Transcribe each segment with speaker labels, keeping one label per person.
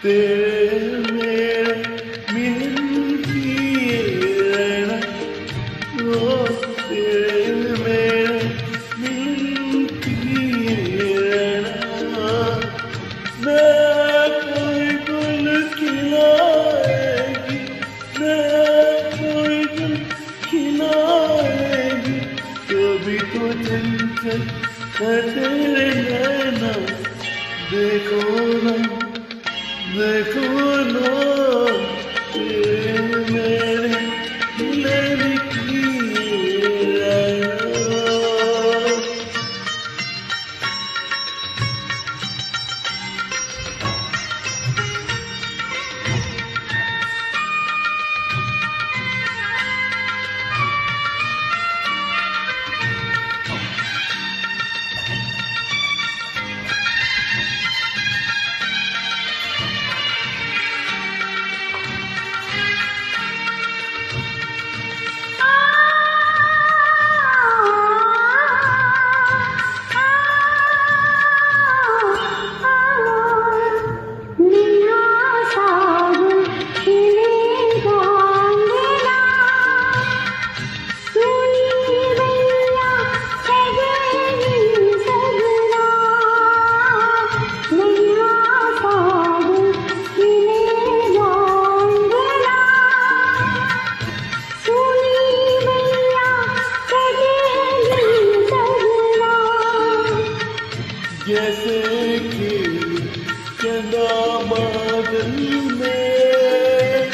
Speaker 1: तेरे मेरे मिलती रहना, तेरे मेरे मिलती रहना। मैं कोई गुल खिलाएगी, मैं कोई गुल खिलाएगी, कभी तो चंचल है तेरे नैना। देखो ना, देखो ना, तेरे मेरे मिलन की राह। जैसे कि चंदा बादल में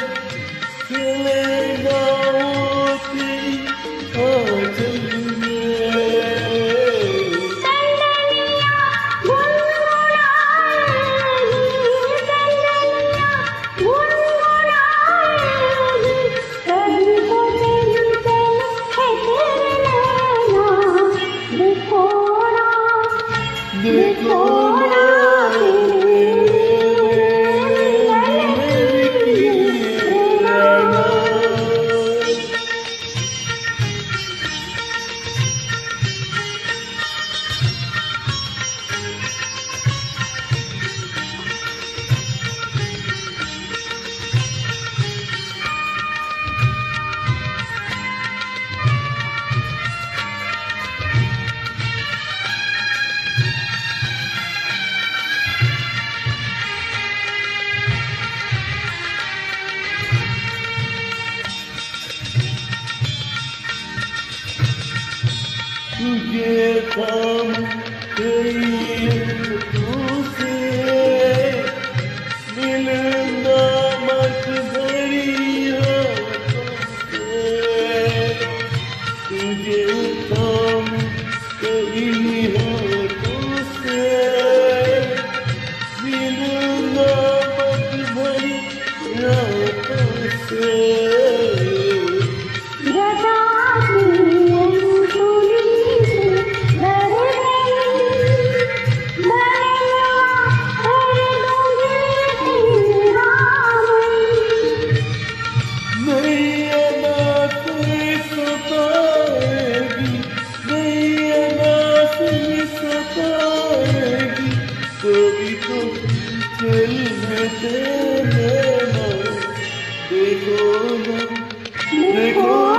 Speaker 1: चलेगा वो तेरी आंचल में। देखो ना, तुझे थाम गई तुझसे मिलना मत भरी तुझसे। तुझे थाम गई तुझसे मिलना मत भरी तुझसे। कभी तो चल में तेरे देखो ना, देखो